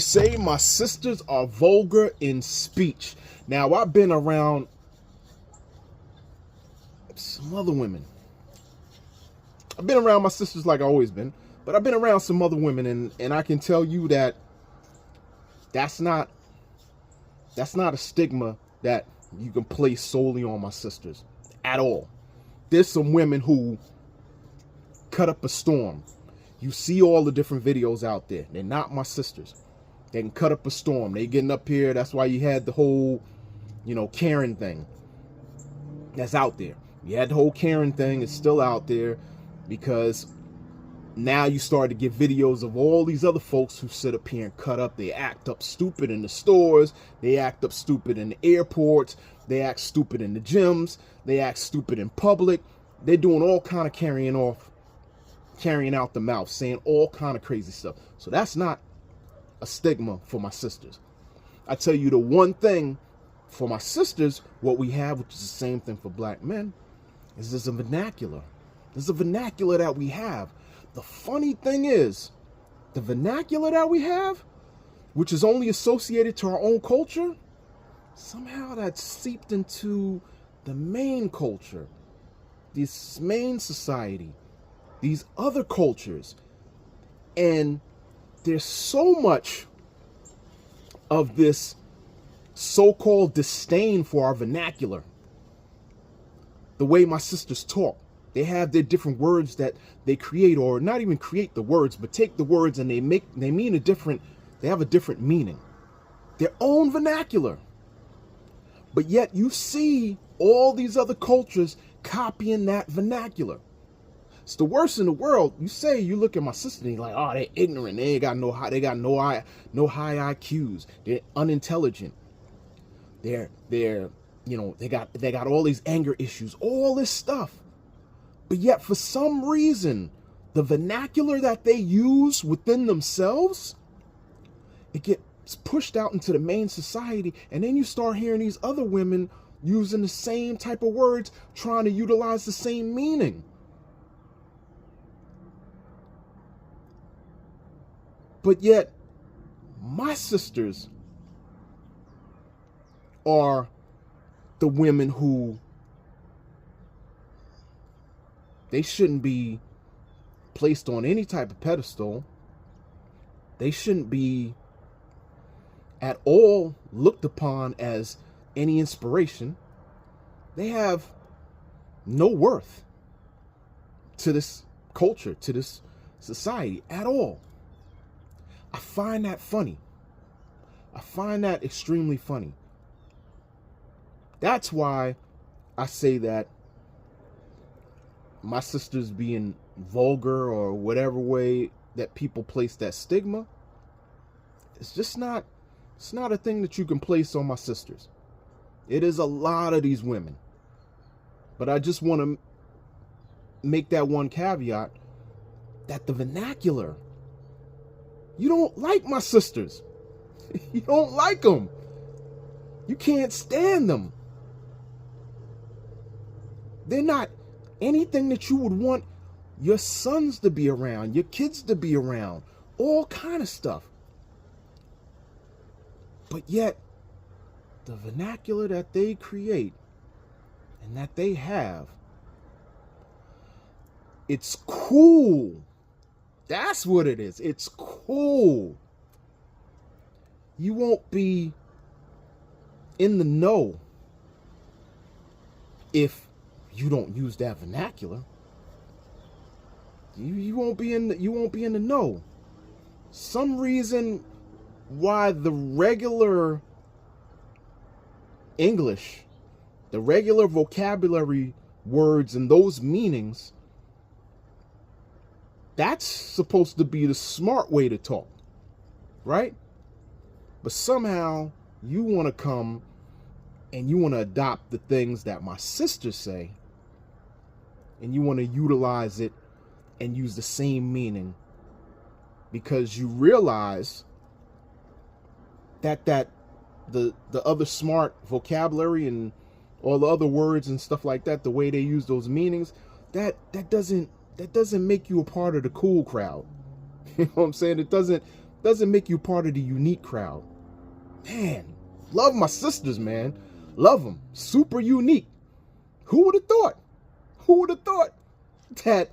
Say my sisters are vulgar in speech. Now, I've been around some other women. I've been around my sisters like I've always been, but I've been around some other women, and I can tell you that that's not a stigma that you can place solely on my sisters at all. There's some women who cut up a storm. You see all the different videos out there. They're not my sisters. They can cut up a storm. They getting up here. That's why you had the whole, Karen thing that's out there. You had the whole Karen thing. It's still out there because now you start to get videos of all these other folks who sit up here and cut up. They act up stupid in the stores. They act up stupid in the airports. They act stupid in the gyms. They act stupid in public. They're doing all kind of carrying out the mouth, saying all kind of crazy stuff. So that's not a stigma for my sisters. I tell you the one thing for my sisters, what we have, which is the same thing for black men, is there's a vernacular. There's a vernacular that we have. The funny thing is, the vernacular that we have, which is only associated to our own culture, somehow that's seeped into the main culture, this main society, these other cultures. And there's so much of this so-called disdain for our vernacular. The way my sisters talk, they have their different words that they create, or not even create the words, but take the words and they have a different meaning. Their own vernacular. But yet you see all these other cultures copying that vernacular. It's the worst in the world. You look at my sister and you're like, oh, they're ignorant. They got no high IQs. They're unintelligent. They got all these anger issues, all this stuff. But yet for some reason, the vernacular that they use within themselves, it gets pushed out into the main society. And then you start hearing these other women using the same type of words, trying to utilize the same meaning. But yet, my sisters are the women who they shouldn't be placed on any type of pedestal. They shouldn't be at all looked upon as any inspiration. They have no worth to this culture, to this society at all. I find that funny. I find that extremely funny. That's why I say that my sisters being vulgar or whatever way that people place that stigma, it's not a thing that you can place on my sisters. It is a lot of these women. But I just want to make that one caveat that the vernacular, you don't like my sisters. You don't like them. You can't stand them. They're not anything that you would want your sons to be around, your kids to be around, all kind of stuff. But yet, the vernacular that they create and that they have, it's cool. That's what it is. It's cool. You won't be in the know if you don't use that vernacular. You won't be in the know. Some reason why the regular English, the regular vocabulary words and those meanings, that's supposed to be the smart way to talk, right? But somehow you want to come and you want to adopt the things that my sisters say, and you want to utilize it and use the same meaning because you realize that the other smart vocabulary and all the other words and stuff like that, the way they use those meanings, that doesn't make you a part of the cool crowd. You know what I'm saying? It doesn't doesn't make you part of the unique crowd. Man, love my sisters, man. Love them. Super unique. Who would have thought? Who would have thought that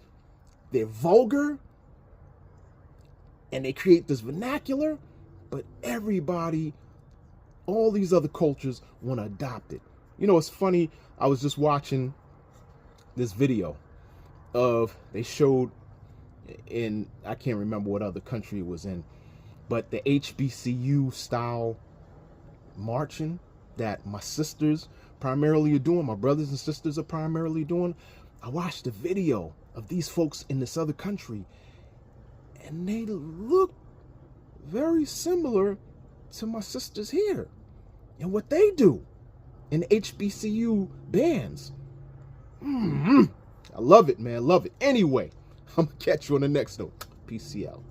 they're vulgar and they create this vernacular, but everybody, all these other cultures want to adopt it. You know, it's funny. I was just watching this video they showed in, I can't remember what other country it was in, but the HBCU style marching that my sisters primarily are doing, my brothers and sisters are primarily doing. I watched the video of these folks in this other country, and they look very similar to my sisters here and what they do in HBCU bands. I love it, man. Love it. Anyway, I'm gonna catch you on the next one. Peace out.